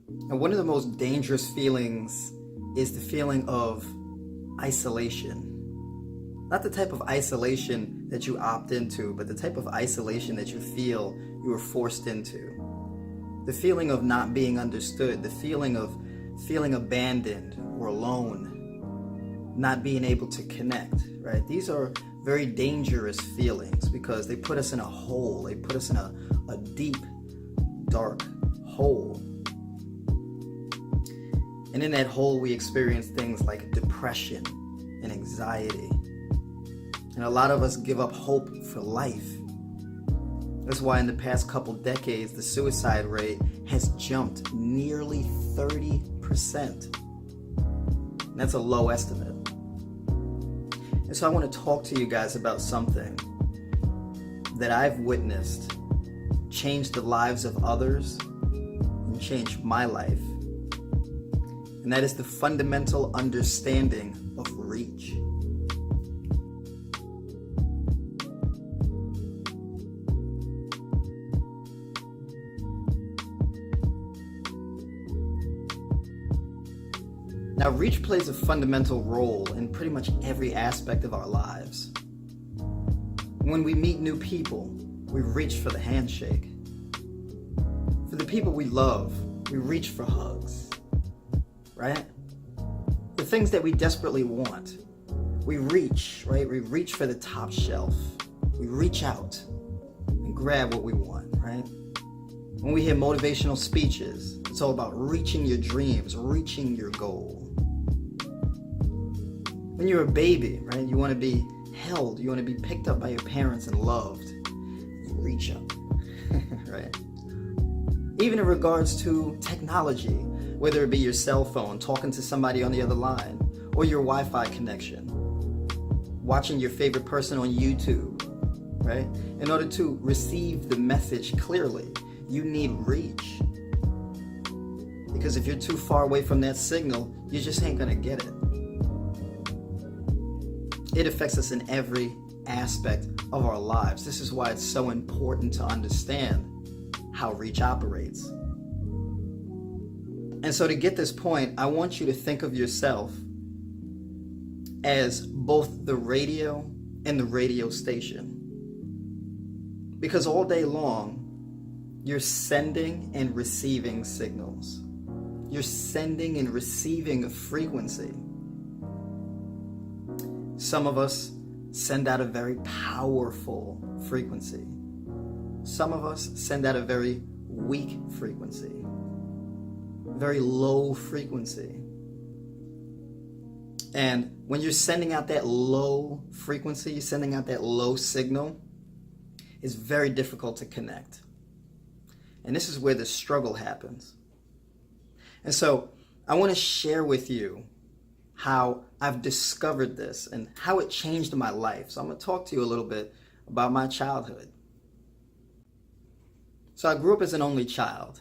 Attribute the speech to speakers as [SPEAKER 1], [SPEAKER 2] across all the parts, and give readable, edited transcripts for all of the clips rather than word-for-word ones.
[SPEAKER 1] And one of the most dangerous feelings is the feeling of isolation. Not the type of isolation that you opt into, but the type of isolation that you feel you were forced into. The feeling of not being understood, the feeling of feeling abandoned or alone, not being able to connect, right? These are very dangerous feelings because they put us in a hole. They put us in a deep, dark hole. And in that hole, we experience things like depression and anxiety. And a lot of us give up hope for life. That's why in the past couple decades, the suicide rate has jumped nearly 30%. And that's a low estimate. And so I want to talk to you guys about something that I've witnessed change the lives of others and change my life. And that is the fundamental understanding of reach. Now, reach plays a fundamental role in pretty much every aspect of our lives. When we meet new people, we reach for the handshake. For the people we love, we reach for hugs, right? The things that we desperately want, we reach, right? We reach for the top shelf. We reach out and grab what we want, right? When we hear motivational speeches, it's all about reaching your dreams, reaching your goal. When you're a baby, right, you want to be held, you want to be picked up by your parents and loved. You reach up, right? Even in regards to technology, whether it be your cell phone, talking to somebody on the other line, or your Wi-Fi connection, watching your favorite person on YouTube, right? In order to receive the message clearly, you need reach. Because if you're too far away from that signal, you just ain't gonna get it. It affects us in every aspect of our lives. This is why it's so important to understand how reach operates. And so to get this point, I want you to think of yourself as both the radio and the radio station. Because all day long, you're sending and receiving signals. You're sending and receiving a frequency. Some of us send out a very powerful frequency. Some of us send out a very weak frequency, very low frequency. And when you're sending out that low frequency, you're sending out that low signal, it's very difficult to connect. And this is where the struggle happens. And so I want to share with you how I've discovered this and how it changed my life. So I'm going to talk to you a little bit about my childhood. So I grew up as an only child.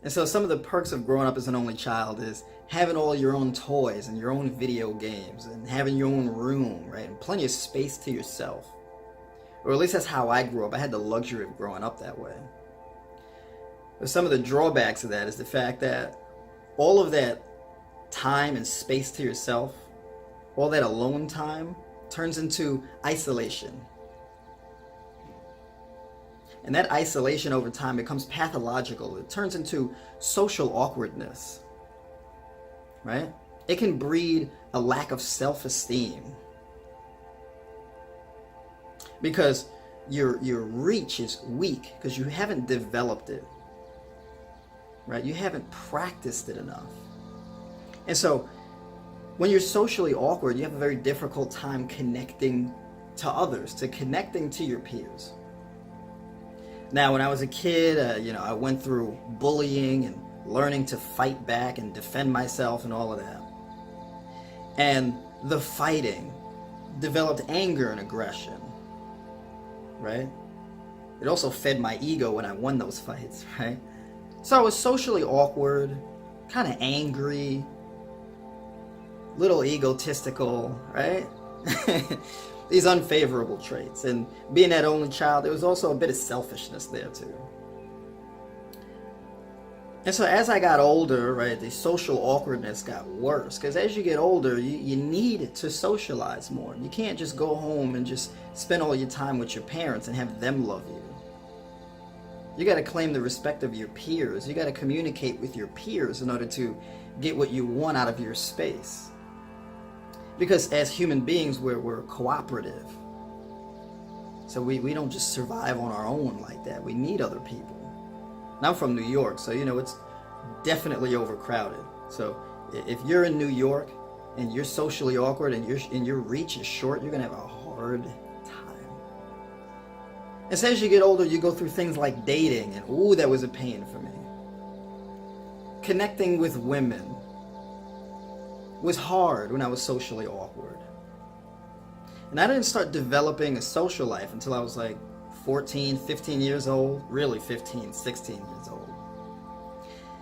[SPEAKER 1] And so some of the perks of growing up as an only child is having all your own toys and your own video games and having your own room, right? And plenty of space to yourself. Or at least that's how I grew up. I had the luxury of growing up that way. But some of the drawbacks of that is the fact that all of that time and space to yourself, all that alone time, turns into isolation. And that isolation over time becomes pathological. It turns into social awkwardness, right? It can breed a lack of self-esteem because your reach is weak because you haven't developed it, right? You haven't practiced it enough. And so when you're socially awkward, you have a very difficult time connecting to others, to connecting to your peers. Now, when I was a kid, I went through bullying and learning to fight back and defend myself and all of that. And the fighting developed anger and aggression, right? It also fed my ego when I won those fights, right? So I was socially awkward, kind of angry, little egotistical, right? These unfavorable traits. And being that only child, there was also a bit of selfishness there too. And so as I got older, right, the social awkwardness got worse. Because as you get older, you need to socialize more. You can't just go home and just spend all your time with your parents and have them love you. You got to claim the respect of your peers. You got to communicate with your peers in order to get what you want out of your space. Because as human beings, we're cooperative. So we don't just survive on our own like that. We need other people. And I'm from New York, so it's definitely overcrowded. So if you're in New York and you're socially awkward and your reach is short, you're gonna have a hard time. And so as you get older, you go through things like dating, and ooh, that was a pain for me. Connecting with women was hard when I was socially awkward. And I didn't start developing a social life until I was like 14, 15 years old, really 15, 16 years old.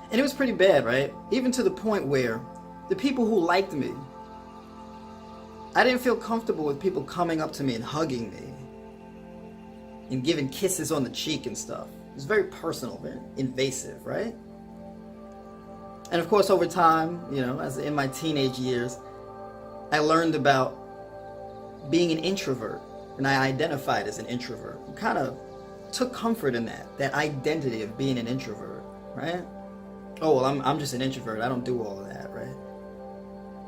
[SPEAKER 1] And it was pretty bad, right? Even to the point where the people who liked me, I didn't feel comfortable with people coming up to me and hugging me and giving kisses on the cheek and stuff. It was very personal, very invasive, right? And of course, over time, as in my teenage years, I learned about being an introvert. And I identified as an introvert. I kind of took comfort in that identity of being an introvert, right? Oh, well, I'm just an introvert. I don't do all of that, right?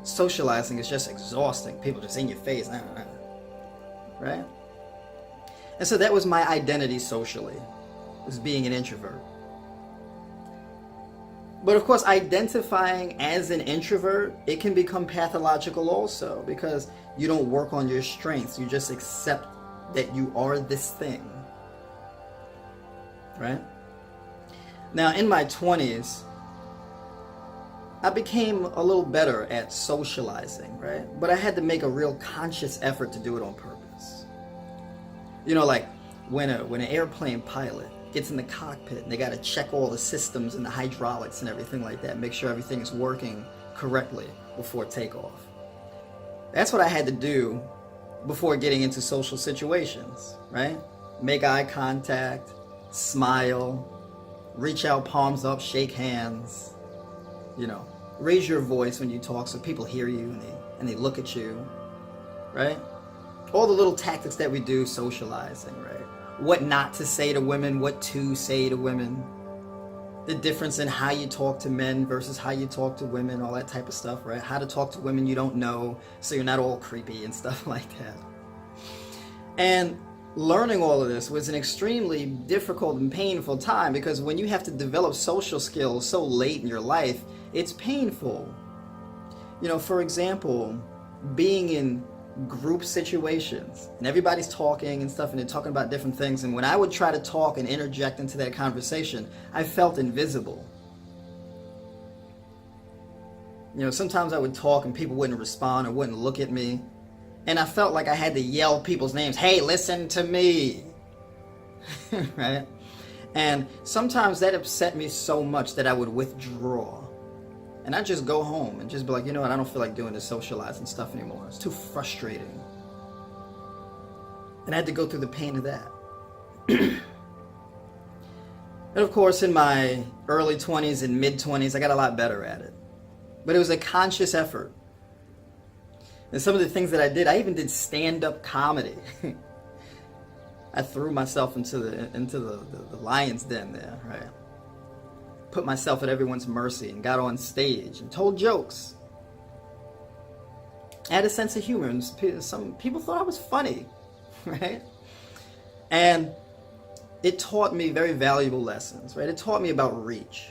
[SPEAKER 1] Socializing is just exhausting. People just in your face, right? And so that was my identity socially, was being an introvert. But of course, identifying as an introvert, it can become pathological also, because you don't work on your strengths. You just accept that you are this thing, right? Now, in my 20s, I became a little better at socializing, right? But I had to make a real conscious effort to do it on purpose. Like when an airplane pilot gets in the cockpit and they got to check all the systems and the hydraulics and everything like that, make sure everything is working correctly before takeoff. That's what I had to do before getting into social situations, right? Make eye contact, smile, reach out, palms up, shake hands, raise your voice when you talk so people hear you and they look at you, right? All the little tactics that we do socializing, right? What not to say to women, what to say to women, the difference in how you talk to men versus how you talk to women, all that type of stuff, right? How to talk to women you don't know so you're not all creepy and stuff like that. And learning all of this was an extremely difficult and painful time, because when you have to develop social skills so late in your life, it's painful. For example, being in group situations and everybody's talking and stuff and they're talking about different things, and when I would try to talk and interject into that conversation, I felt invisible. Sometimes I would talk and people wouldn't respond or wouldn't look at me, and I felt like I had to yell people's names. Hey, listen to me. Right? And sometimes that upset me so much that I would withdraw. And I'd just go home and just be like, I don't feel like doing this socializing stuff anymore. It's too frustrating. And I had to go through the pain of that. And of course, in my early 20s and mid 20s, I got a lot better at it. But it was a conscious effort. And some of the things that I did, I even did stand-up comedy. I threw myself into the lion's den there, right? Put myself at everyone's mercy and got on stage and told jokes. I had a sense of humor, and some people thought I was funny, right? And it taught me very valuable lessons, right? It taught me about reach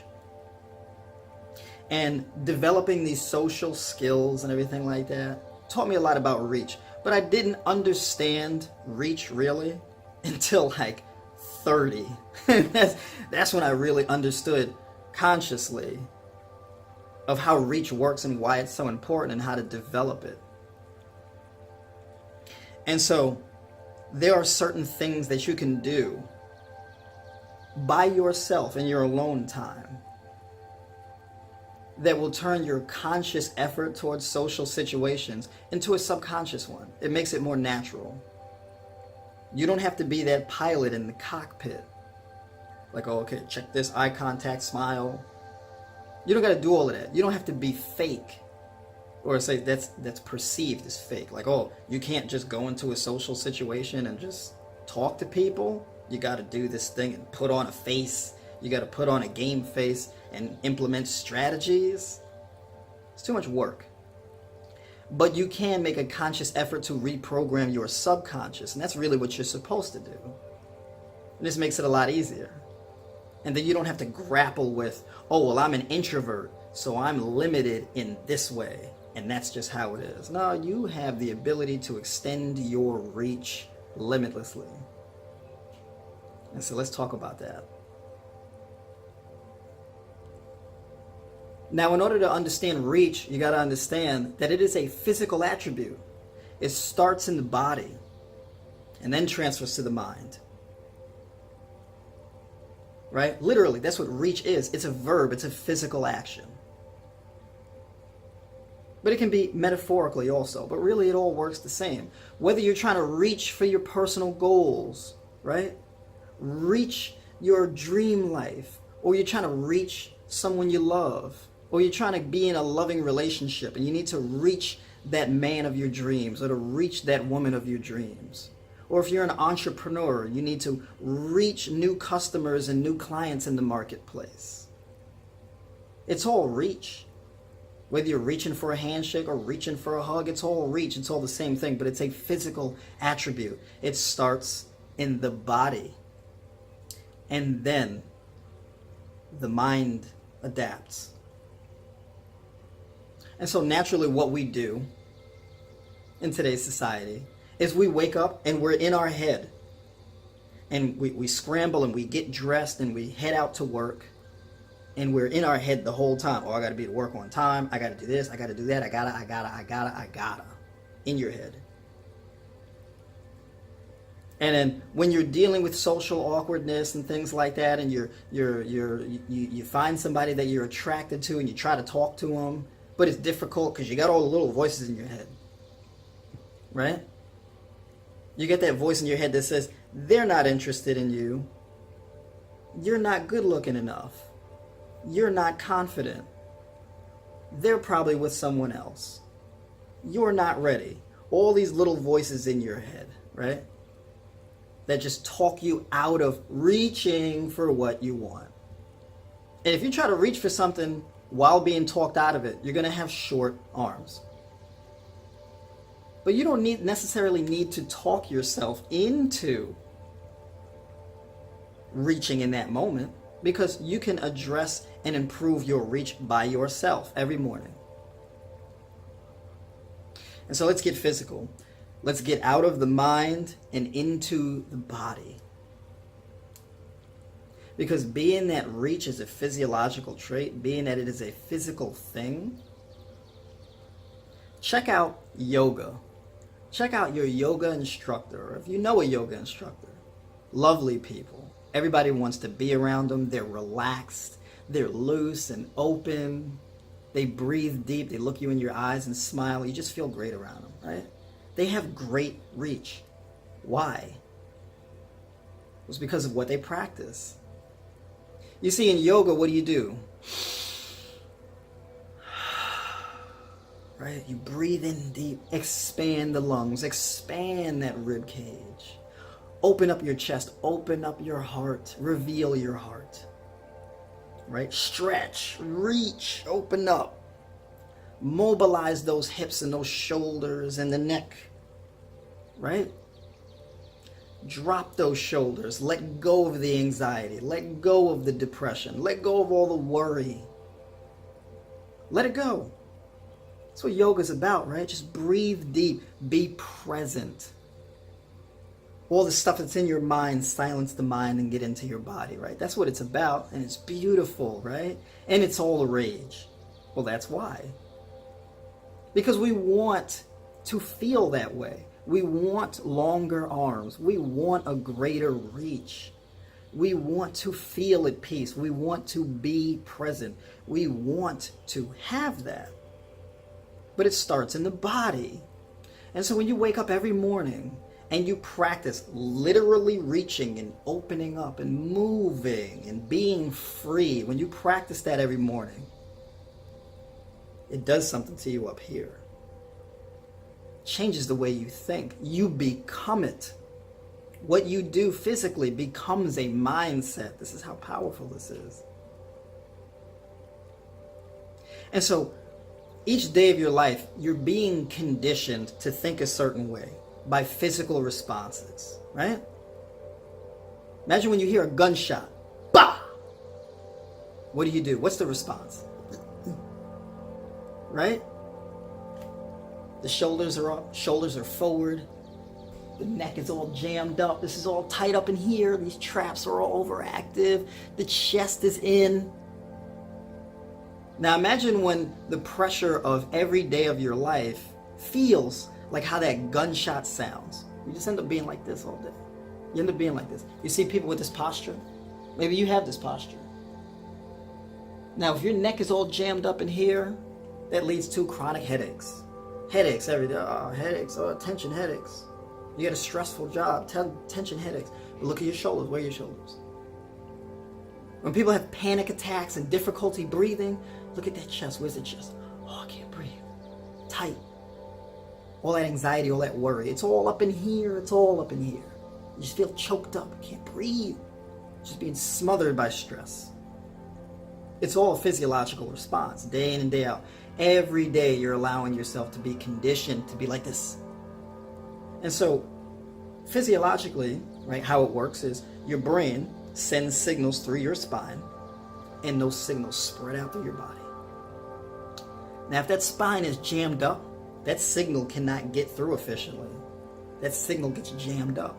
[SPEAKER 1] and developing these social skills and everything like that. Taught me a lot about reach, but I didn't understand reach really until like 30. That's when I really understood consciously of how reach works and why it's so important and how to develop it. And so there are certain things that you can do by yourself in your alone time that will turn your conscious effort towards social situations into a subconscious one. It makes it more natural. You don't have to be that pilot in the cockpit. Like, oh, okay, check this, eye contact, smile, You don't got to do all of that. You don't have to be fake or say that's perceived as fake. Like, oh, you can't just go into a social situation and just talk to people. You got to do this thing and put on a face. You got to put on a game face and implement strategies. It's too much work. But you can make a conscious effort to reprogram your subconscious, and that's really what you're supposed to do. And this makes it a lot easier. And then you don't have to grapple with, oh, well, I'm an introvert, so I'm limited in this way, and that's just how it is. No, you have the ability to extend your reach limitlessly. And so let's talk about that. Now, in order to understand reach, you got to understand that it is a physical attribute. It starts in the body and then transfers to the mind. Right? Literally, that's what reach is. It's a verb. It's a physical action. But it can be metaphorically also. But really, it all works the same. Whether you're trying to reach for your personal goals, right? Reach your dream life. Or you're trying to reach someone you love. Or you're trying to be in a loving relationship and you need to reach that man of your dreams or to reach that woman of your dreams. Or if you're an entrepreneur, you need to reach new customers and new clients in the marketplace. It's all reach. Whether you're reaching for a handshake or reaching for a hug, it's all reach. It's all the same thing, but it's a physical attribute. It starts in the body. And then the mind adapts. And so naturally what we do in today's society is we wake up and we're in our head. And we scramble and we get dressed and we head out to work. And we're in our head the whole time. Oh, I got to be at work on time. I got to do this. I got to do that. I gotta. In your head. And then when you're dealing with social awkwardness and things like that, and you find somebody that you're attracted to and you try to talk to them, but it's difficult because you got all the little voices in your head, right? You get that voice in your head that says, they're not interested in you. You're not good looking enough. You're not confident. They're probably with someone else. You're not ready. All these little voices in your head, right? That just talk you out of reaching for what you want. And if you try to reach for something while being talked out of it, you're going to have short arms. But you don't necessarily need to talk yourself into reaching in that moment, because you can address and improve your reach by yourself every morning. And so let's get physical. Let's get out of the mind and into the body. Because being that reach is a physiological trait, being that it is a physical thing, check out yoga. Check out your yoga instructor, or if you know a yoga instructor. Lovely people. Everybody wants to be around them. They're relaxed. They're loose and open. They breathe deep. They look you in your eyes and smile. You just feel great around them, right? They have great reach. Why? It's because of what they practice. You see, in yoga, what do? Right? You breathe in deep, expand the lungs, expand that rib cage. Open up your chest, open up your heart, reveal your heart. Right? Stretch, reach, open up. Mobilize those hips and those shoulders and the neck. Right? Drop those shoulders. Let go of the anxiety. Let go of the depression. Let go of all the worry. Let it go. That's what yoga's about, right? Just breathe deep. Be present. All the stuff that's in your mind, silence the mind and get into your body, right? That's what it's about, and it's beautiful, right? And it's all the rage. Well, that's why. Because we want to feel that way. We want longer arms. We want a greater reach. We want to feel at peace. We want to be present. We want to have that. But it starts in the body. And so when you wake up every morning and you practice literally reaching and opening up and moving and being free, when you practice that every morning, it does something to you up here. Changes the way you think. You become it. What you do physically becomes a mindset. This is how powerful this is. And so each day of your life, you're being conditioned to think a certain way by physical responses, right? Imagine when you hear a gunshot. Bah! What do? What's the response? Right? The shoulders are up, shoulders are forward. The neck is all jammed up. This is all tight up in here. These traps are all overactive. The chest is in. Now imagine when the pressure of every day of your life feels like how that gunshot sounds. You just end up being like this all day. You end up being like this. You see people with this posture? Maybe you have this posture. Now if your neck is all jammed up in here, that leads to chronic headaches. Headaches every day. Oh, headaches. Oh, tension headaches. You got a stressful job. Tension headaches. But look at your shoulders. Where are your shoulders? When people have panic attacks and difficulty breathing, look at that chest. Where's the chest? Oh, I can't breathe. Tight. All that anxiety, all that worry. It's all up in here. It's all up in here. You just feel choked up. Can't breathe. Just being smothered by stress. It's all a physiological response, day in and day out. Every day you're allowing yourself to be conditioned to be like this. And so, physiologically, right, how it works is your brain sends signals through your spine, and those signals spread out through your body. Now, if that spine is jammed up, that signal cannot get through efficiently. That signal gets jammed up.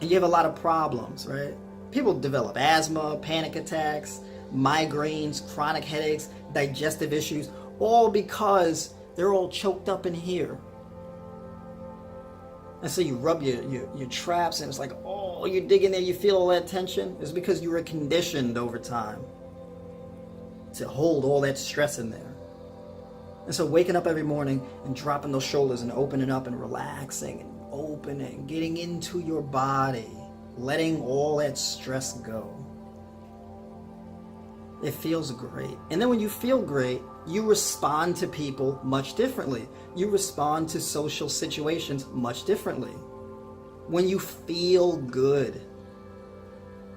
[SPEAKER 1] And you have a lot of problems, right? People develop asthma, panic attacks, migraines, chronic headaches, digestive issues, all because they're all choked up in here. And so you rub your traps and it's like, oh, you dig in there, you feel all that tension. It's because you were conditioned over time to hold all that stress in there. And so waking up every morning and dropping those shoulders and opening up and relaxing and opening, getting into your body, letting all that stress go. It feels great. And then when you feel great, you respond to people much differently. You respond to social situations much differently. When you feel good,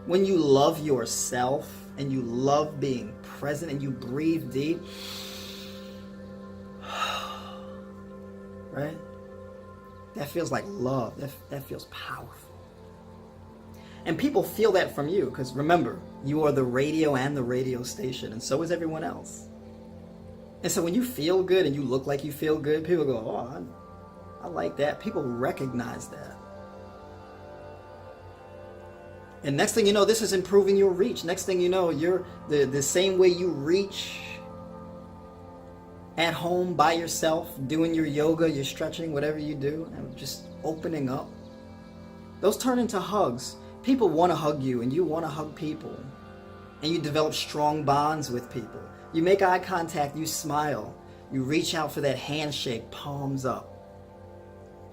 [SPEAKER 1] when you love yourself and you love being present and you breathe deep, right? That feels like love. That feels powerful. And people feel that from you because remember, you are the radio and the radio station, and so is everyone else. And so when you feel good and you look like you feel good, people go, oh, I like that. People recognize that. And next thing you know, this is improving your reach. Next thing you know, you're the same way you reach at home by yourself, doing your yoga, your stretching, whatever you do, and just opening up. Those turn into hugs. People want to hug you and you want to hug people. And you develop strong bonds with people. You make eye contact, you smile. You reach out for that handshake, palms up.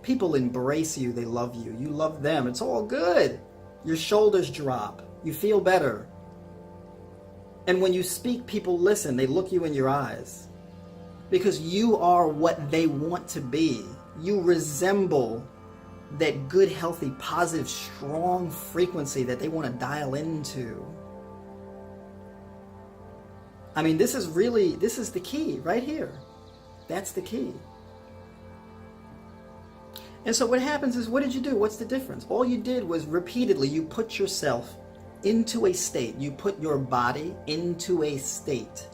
[SPEAKER 1] People embrace you, they love you. You love them, it's all good. Your shoulders drop, you feel better. And when you speak, people listen, they look you in your eyes. Because you are what they want to be. You resemble that good, healthy, positive, strong frequency that they want to dial into. I mean, this is the key right here. That's the key. And so what happens is, what did you do? What's the difference? All you did was repeatedly, you put yourself into a state. You put your body into a state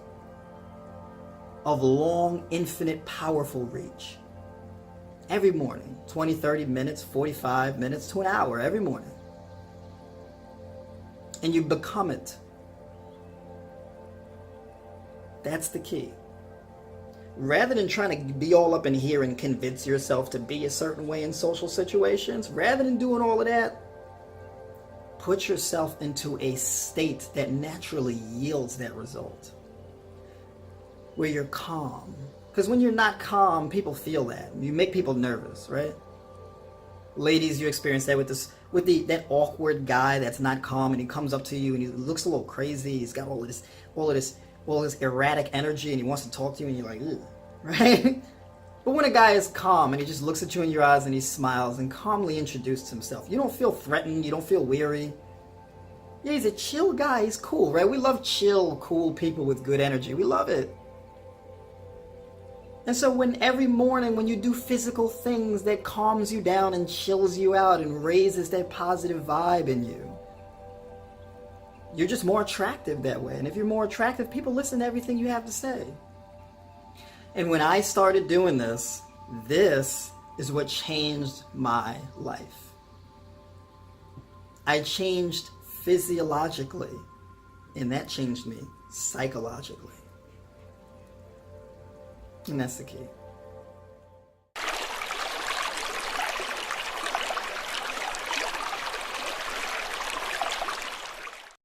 [SPEAKER 1] of long, infinite, powerful reach. Every morning, 20, 30 minutes, 45 minutes to an hour every morning. And you become it. That's the key. Rather than trying to be all up in here and convince yourself to be a certain way in social situations, rather than doing all of that, put yourself into a state that naturally yields that result. Where you're calm. Because when you're not calm, people feel that. You make people nervous, right? Ladies, you experience that with that awkward guy that's not calm, and he comes up to you and he looks a little crazy. He's got all of this all this erratic energy and he wants to talk to you and you're like, ugh, right? But when a guy is calm and he just looks at you in your eyes and he smiles and calmly introduces himself, you don't feel threatened, you don't feel weary. Yeah, he's a chill guy, he's cool, right? We love chill, cool people with good energy. We love it. And so when every morning when you do physical things that calms you down and chills you out and raises that positive vibe in you, you're just more attractive that way. And if you're more attractive, people listen to everything you have to say. And when I started doing this is what changed my life. I changed physiologically, and that changed me psychologically. And that's the key.